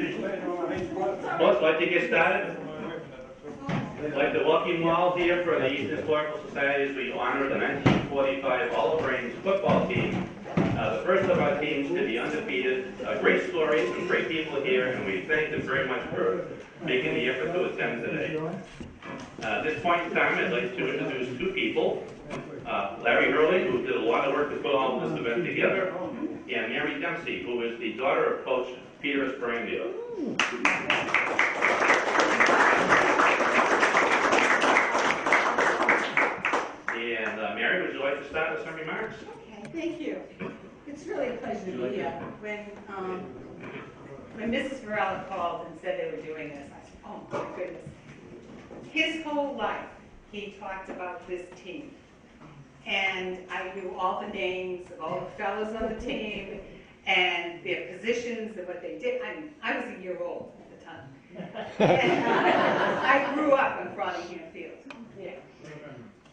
Well, I'd like to get started. I'd like to welcome you all here for the Easton Historical Society as we honor the 1945 Olive Branch football team. The first of our teams to be undefeated. Great stories, some great people here, and we thank them very much for making the effort to attend today. At this point in time, I'd like to introduce two people. Larry Hurley, who did a lot of work to put all this event together, and Mary Dempsey, who is the daughter of Coach Peter Esperandio. And Mary, would you like to start with some remarks? Okay, thank you. It's really a pleasure to be here. When Mrs. Varela called and said they were doing this, I said, oh my goodness. His whole life, he talked about this team. And I knew all the names of all the fellows on the team and their positions and what they did. I was a year old at the time. And I grew up in Frothingham Field. Yeah.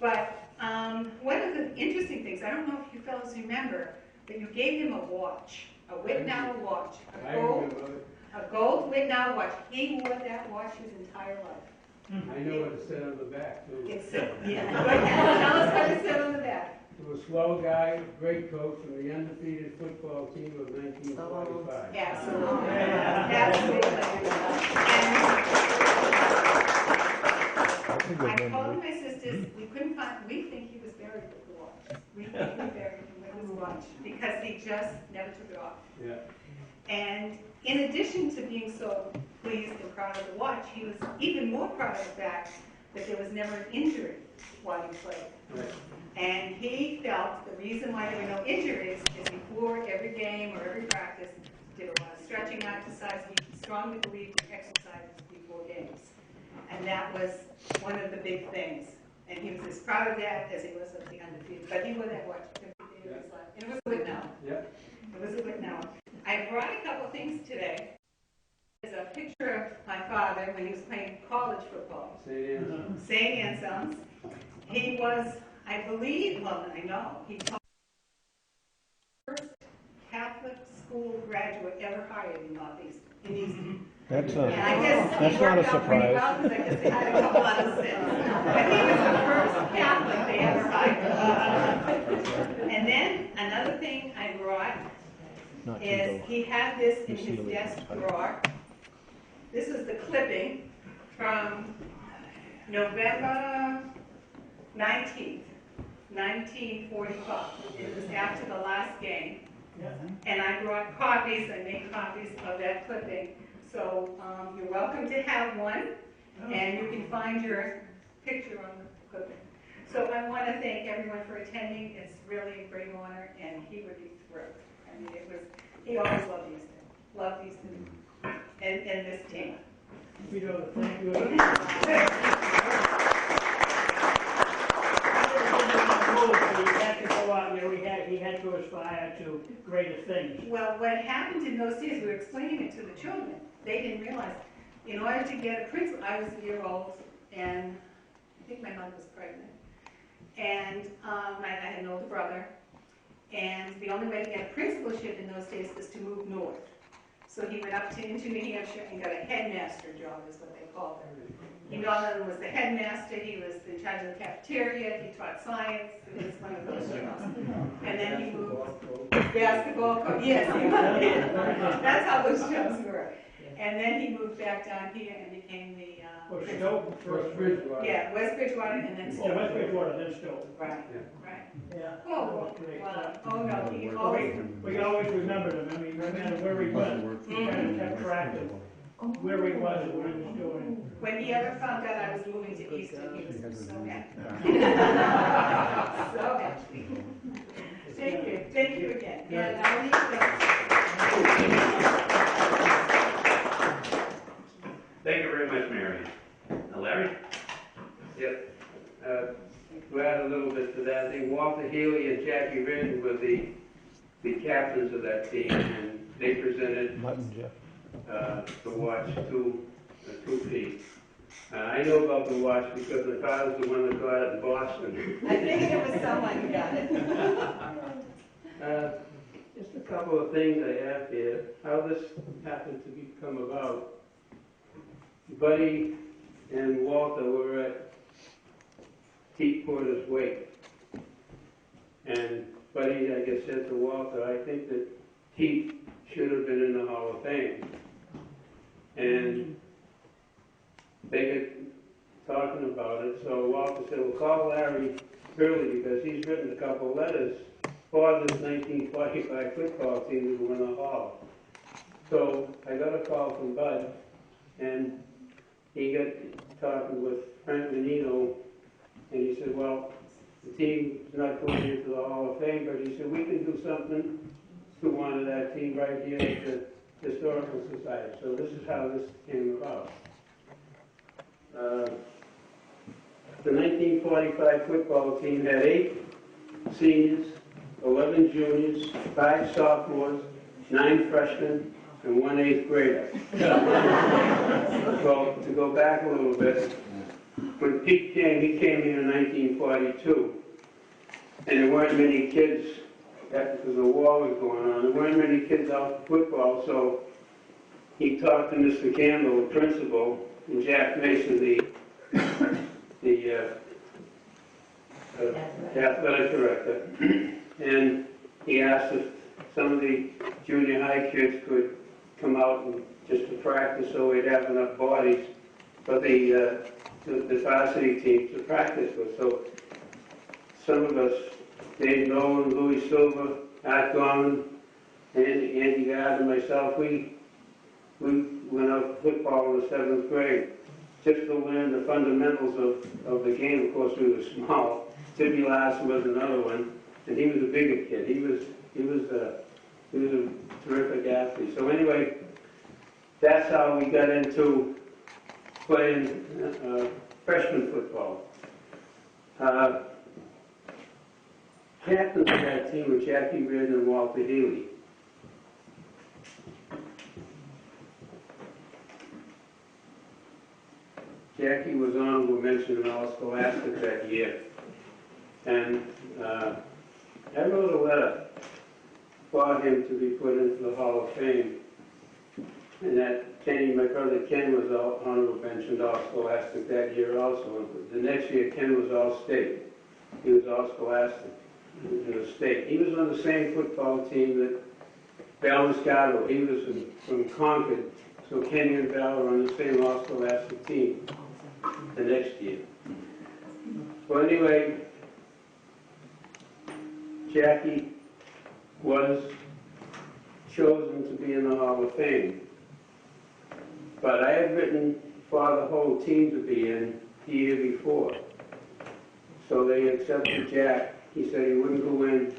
But one of the interesting things, I don't know if you fellows remember, but you gave him a watch, a Whitnall watch, a gold Whitnall watch. He wore that watch his entire life. I know what it said on the back, too. It said, yeah. Tell us what it said on the back. He was a swell guy, great coach from the undefeated football team of 1945. Absolutely. Absolutely. And I told my sisters, we couldn't find, we think he was buried with the watch. We think he buried him with his watch because he just never took it off. Yeah. And in addition to being so pleased and proud of the watch, he was even more proud of the fact that there was never an injury while he played. Right. And he felt the reason why there were no injuries is before every game or every practice, did a lot of stretching exercise. He strongly believed in exercises before games. And that was one of the big things. And he was as proud of that as he was of the undefeated. But he wore that watch every day of his life. And it was a Whitnall. Yeah. It was a Whitnall. I brought a couple things today. There's a picture of my father when he was playing college football. St. Anselm's. He was, I believe, well, I know, he taught the first Catholic school graduate ever hired in Northeast, in Easton. That's And I guess that's not a surprise. Well, because I guess they had a couple other sins. But he was the first Catholic they ever hired. And then another thing I brought is he had this in his desk drawer. This is the clipping from November 19th, 1945. It was after the last game. And I brought copies, I made copies of that clipping. So you're welcome to have one, and you can find your picture on the clipping. So I want to thank everyone for attending. It's really a great honor, and he would be thrilled. I mean, he always loved Easton, and this team. We know the thank you. He had to aspire to greater things. Well, what happened in those days, we were explaining it to the children. They didn't realize, in order to get a principal, I was a year old, and I think my mother was pregnant. And I had an older brother. And the only way to get a principalship in those days was to move north. So he went up into New Hampshire and got a headmaster job, is what they called it. He not only was the headmaster, he was in charge of the cafeteria, he taught science, it was one of those jobs. And then he moved basketball coach. Yes, he was. That's how those jobs were. And then he moved back down here and became the West Bridgewater. Yeah, West Bridgewater and then Stowe. Oh, West Bridgewater, then Stowe. Right, Yeah. right. Yeah. Oh, well, oh no, he always. We can always remember them. I mean, no matter where he went, he kind of kept track of where he was and what he was doing. When he ever found out I was moving to Easton, he was so happy. So happy. Thank you again. And I'll leave Thank you very much, Mary. Larry? Yep. To add a little bit to that, I think Walter Healy and Jackie Ridden were the captains of that team, and they presented the watch to 2 feet. I know about the watch because my father's the one that got it in Boston. I figured it was someone who got it. Just a couple of things I have here, how this happened to come about. Buddy and Walter were at T. Porter's wake. And Buddy, I guess, said to Walter, I think that T should have been in the Hall of Fame. And they got talking about it, so Walter said, well, call Larry Hurley because he's written a couple of letters for this 1945 football team to win the Hall. So I got a call from Bud, and he got talking with Frank Menino, and he said, well, the team is not going into the Hall of Fame, but he said, we can do something to honor that team right here at the Historical Society. So this is how this came about. The 1945 football team had 8 seniors, 11 juniors, 5 sophomores, 9 freshmen, and 1 8th grader. Well, to go back a little bit, when Pete came, he came here in 1942, and there weren't many kids, because the war was going on, there weren't many kids out for football, so he talked to Mr. Campbell, the principal, and Jack Mason, the athletic director, and he asked if some of the junior high kids could come out and just to practice so we'd have enough bodies for the varsity team to practice with. So some of us, Dave Nolan, Louis Silver, Art Gorman, Andy Gard, and myself, we went out football in the 7th grade just to learn the fundamentals of the game. Of course, we were small. Timmy Larson was another one, and he was a bigger kid. He was a terrific athlete. So anyway, that's how we got into playing freshman football. Captains of that team were Jackie Reardon and Walter Healy. Jackie was honorable mention in all Scholastic that year. And I wrote a letter for him to be put into the Hall of Fame. And that Kenny, my brother Ken, was honorable mentioned all Scholastic that year also. The next year, Ken was all state. He was all Scholastic in the state. He was on the same football team that Val Moscato. He was from Concord. So Kenny and Val were on the same all Scholastic team the next year. Well, anyway, Jackie was chosen to be in the Hall of Fame. But I had written for the whole team to be in the year before. So they accepted Jack. He said he wouldn't go in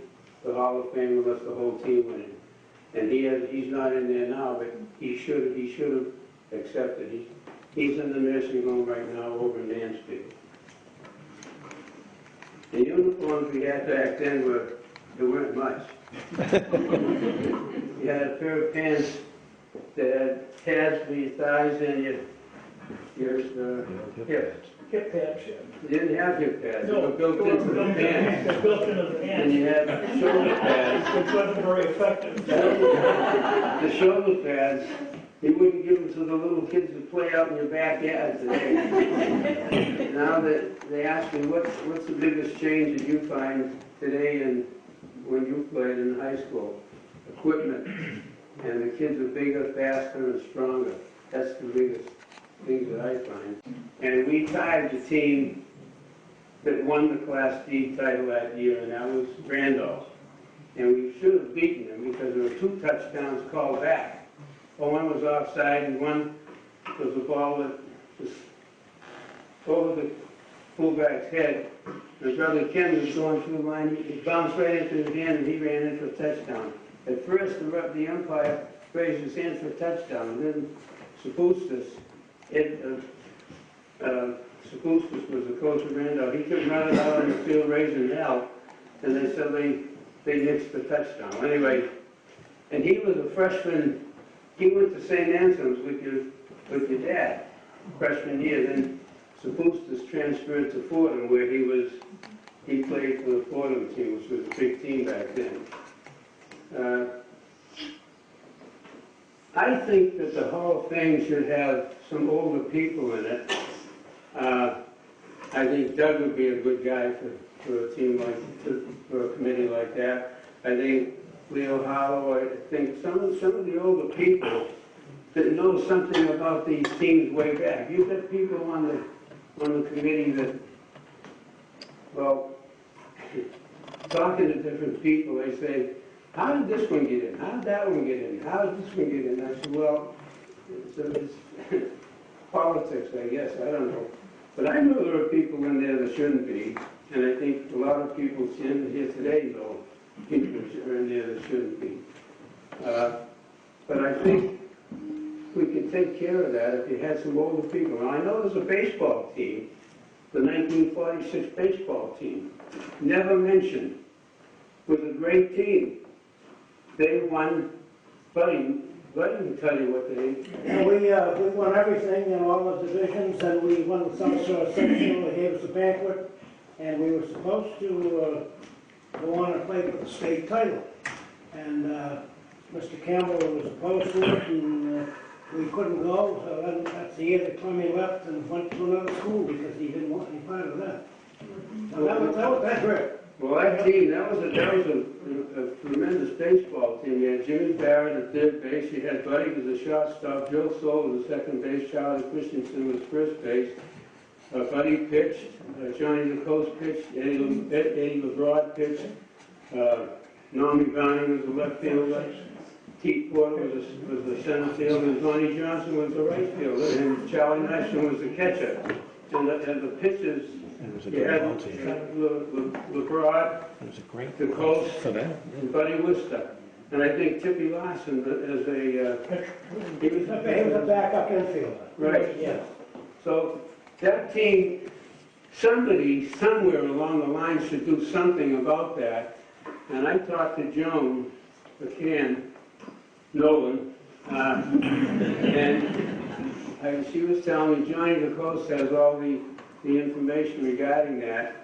the Hall of Fame unless the whole team went in. And he's not in there now, but he should have accepted. He's in the nursing home right now over in Mansfield. The uniforms we had back then there weren't much. You had a pair of pants that had pads for your thighs and your hips. Hip pads, yeah. You didn't have hip pads, they No, were built into the pants. They're built into the And you pants, had shoulder pads. which wasn't very effective. The shoulder pads, you wouldn't give them to the little kids that play out in your backyard today. Now that they ask me, what's the biggest change that you find today and when you played in high school? Equipment. And the kids are bigger, faster, and stronger. That's the biggest things that I find. And we tied the team that won the Class D title that year, and that was Randolph. And we should have beaten them because there were 2 touchdowns called back. Well, one was offside, and one was a ball that was over the fullback's head. My brother Ken was going through the line. He bounced right into his hand, and he ran in for a touchdown. At first, the umpire raised his hand for a touchdown, and then Sapustas, Sapustas was the coach of Randolph. He couldn't run it out on the field raising hell, and they said they nixed the touchdown. Anyway, and he was a freshman. He went to St. Anselm's with your dad, freshman year. Then Sapustas transferred to Fordham, where he played for the Fordham team, which was a big team back then. I think that the Hall of Fame should have some older people in it. I think Doug would be a good guy for a team for a committee like that. I think Leo Hollow, I think some of the older people that know something about these teams way back. You've got people on the committee that, well, talking to different people, they say, how did this one get in? How did that one get in? How did this one get in? I said, well, it's politics, I guess. I don't know. But I know there are people in there that shouldn't be, and I think a lot of people in here today know people are in there that shouldn't be. But I think we can take care of that if you had some older people. Now, I know there's a baseball team, the 1946 baseball team, never mentioned, was a great team. They won, Buddy can tell you what they... And we won everything in all the divisions, and we won some sort of section. They gave us a banquet, and we were supposed to go on and play for the state title. And Mr. Campbell was opposed to it, and we couldn't go. So then that's the year that Tommy left and went to another school because he didn't want any part of that. So that hurt. Well, that team, that was a tremendous baseball team. You had Jimmy Barrett at third base. You had Buddy was a shortstop. Joe Soul was second base. Charlie Christensen was first base. Buddy pitched. Johnny DeCoste pitched. Eddie LeBrod pitched. Normie Browning was the left fielder. Pete Porter was the center fielder. And Tony Johnson was the right fielder. And Charlie Nashon was the catcher. And the pitchers, you had LeBrod, DeCoste, and Buddy Worcester. And I think Tippy Larson as he was a backup infielder. Right. Yes. So that team, somebody somewhere along the line should do something about that. And I talked to Joan McCann Nolan, and she was telling me Johnny DeCoste has all the information regarding that.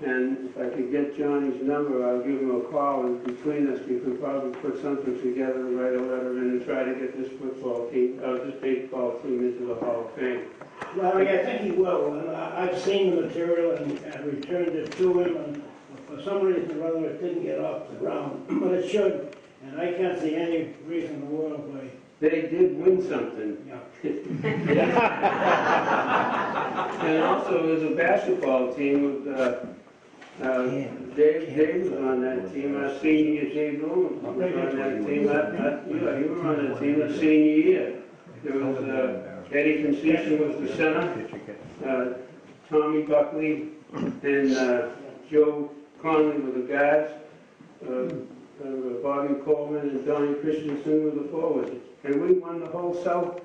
And if I could get Johnny's number, I'll give him a call, and between us we could probably put something together and write a letter in and try to get this football team, this baseball team into the Hall of Fame. Larry, I think he will. And I've seen the material and returned it to him, and for some reason or other it didn't get off the ground, but it should. And I can't see any reason in the world why. They did win something. Yeah. And also there's a basketball team with Dave was on that team. Our senior year, Dave Bloom was on that team. You were on that team our senior year. There was Eddie Concession was the center. Tommy Buckley and Joe Conley were the guards. Bobby Coleman and Donnie Christensen were the forwards. And we won the whole South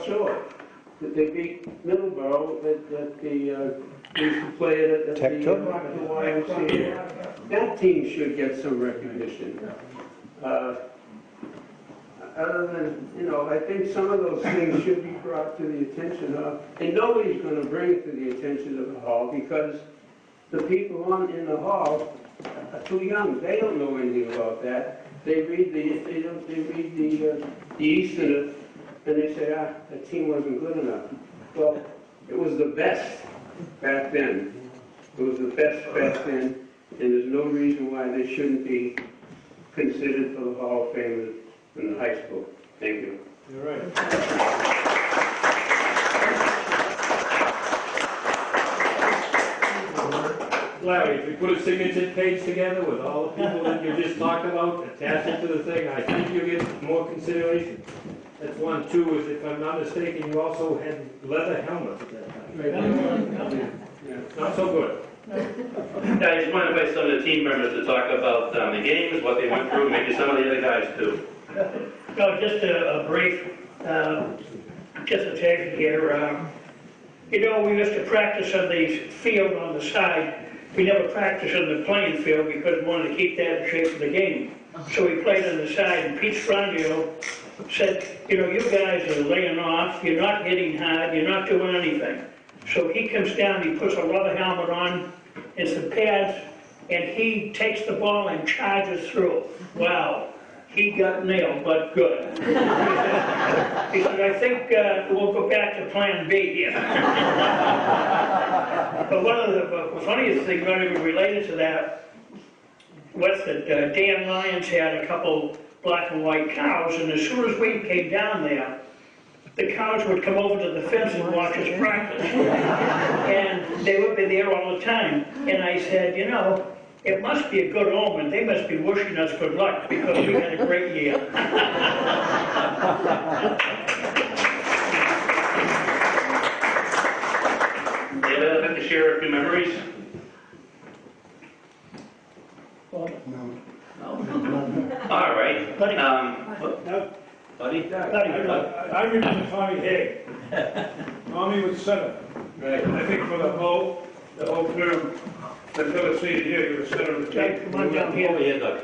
Shore. They beat Middleborough at the used to play it at the YMCA. That team should get some recognition. Other than, I think some of those things should be brought to the attention of, and nobody's going to bring it to the attention of the Hall because the people in the Hall are too young. They don't know anything about that. They read the Easton and they say, that team wasn't good enough. Well, it was the best back then. It was the best back then, and there's no reason why they shouldn't be considered for the Hall of Fame in the high school. Thank you. You're right. Larry, if we put a signature page together with all the people that you just talked about, attach it to the thing, I think you'll get more consideration. That's one. Two is, if I'm not mistaken, you also had leather helmets at that time. Not so good. I just want to invite some of the team members to talk about the games, what they went through, maybe some of the other guys too. No, just a brief dissertation here. We used to practice on the field on the side. We never practiced on the playing field because we wanted to keep that in shape for the game. So we played on the side, and Pete Strondio said, you guys are laying off, you're not hitting hard, you're not doing anything. So he comes down, he puts a rubber helmet on and some pads, and he takes the ball and charges through. Wow. he got nailed, but good. He said, I think we'll go back to Plan B here. But one of the funniest things, not even related to that, was that Dan Lyons had a couple black and white cows, and as soon as we came down there, the cows would come over to the fence and watch us practice. And they would be there all the time. And I said, you know, it must be a good omen. They must be wishing us good luck because we had a great year. Anybody else like to share a few memories? Well, All right. Buddy. Buddy? Buddy, I remember Tommy Hay. Tommy was center. Right. I think for the whole term, until the senior year, he was center of the Jack, team. come on down here. Here, Doug.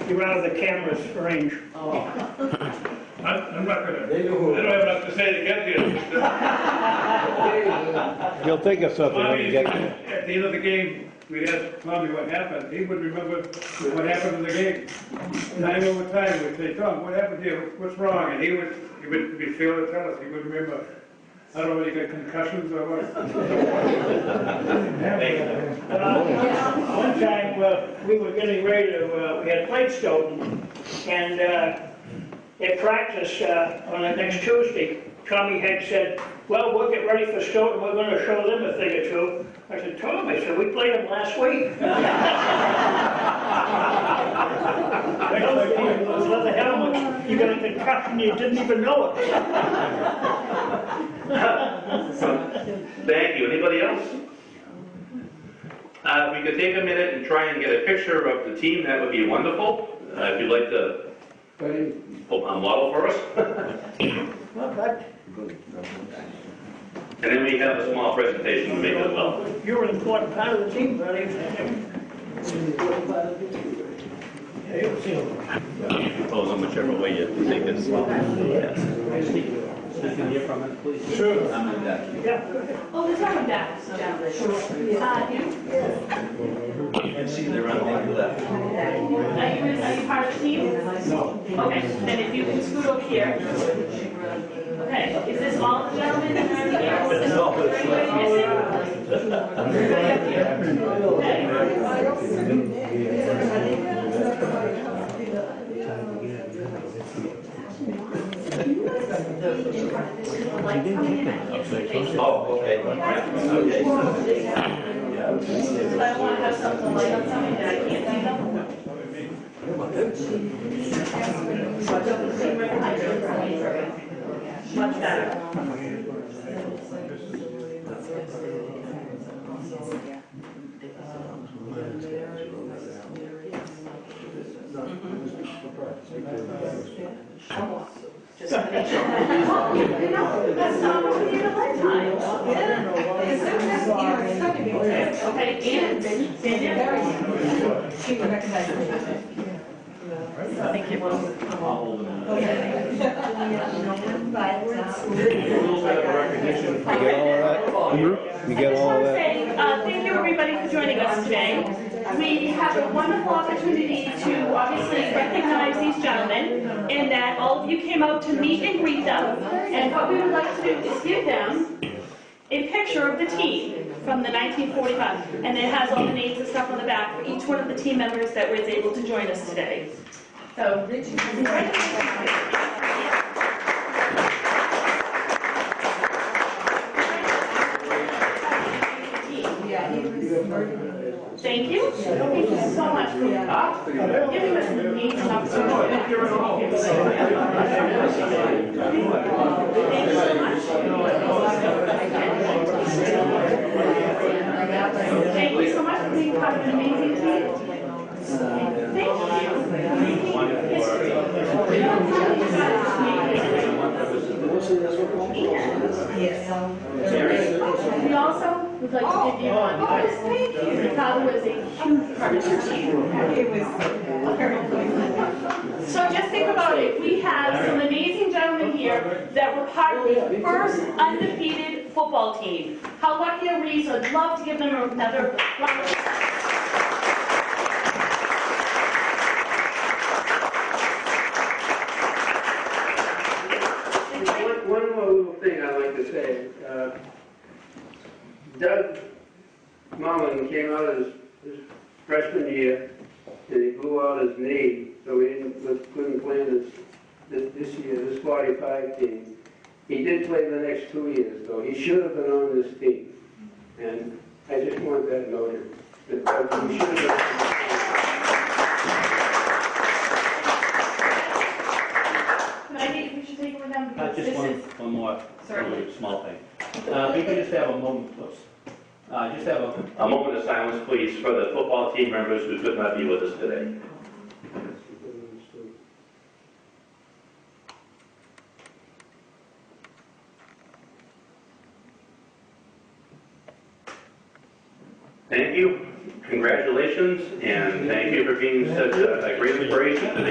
You're out of the camera's range. I'm not gonna, I don't have enough to say to get here. He'll think of something when you get there. At the end of the game, we'd ask Tommy what happened. He would remember what happened in the game. Time over time, we'd say, Tom, what happened here? What's wrong? And he would be fair to tell us. He would remember. I don't know whether he got concussions or what. One time, we were getting ready to, we had played Stoughton, and at practice on the next Tuesday, Tommy had said, well, we'll get ready for Stoughton, we're going to show them a thing or two. I said, Tom, I said, we played them last week. I don't think those leather helmets, you got a concussion, you didn't even know it. Thank you. Anybody else? If we could take a minute and try and get a picture of the team, that would be wonderful. If you'd like to model for us. Well, but And then we have a small presentation to make as well. you're an important part of the team, buddy. Propose on whichever way you think is. Sure. Yeah. Oh, there's someone back. You? Are you part of the team? No. Okay, then if you can scoot over here. Okay, is this all the gentlemen that are here? Is anybody missing? Everybody up here? Oh, okay. I want to have something light up something that I can't see them. Much better. Just to make sure. You know, that's not what we need a lifetime. Okay, and stand there. Thank you. A little bit of recognition. You get all of that? You get all of that? Thank you everybody for joining us today. We have a wonderful opportunity to obviously recognize these gentlemen and that all of you came out to meet and greet them. And what we would like to do is give them a picture of the team from the 1945. And it has all the names and stuff on the back for each one of the team members that was able to join us today. So, thank you. Thank you so much for giving us an amazing opportunity. Thank you so much. Thank you so much for being part of an amazing team. Thank you. History. We also would like to give you one because your father was a huge part of your team. So just think about it. We have some amazing gentlemen here that were part of the first undefeated football team. How lucky are we? So I'd love to give them another round of applause. one more little thing I'd like to say. Doug Mullen came out his freshman year, and he blew out his knee, so he couldn't play this year, this 45 team. He did play the next 2 years, though. He should have been on this team. And I just want that noted. That he should have been. We should take one down because Just this is. one more, Certainly. small thing. If we could just have a moment, just have a moment of silence, please, for the football team members who could not be with us today. Thank you, congratulations, and thank you for being such a great inspiration to the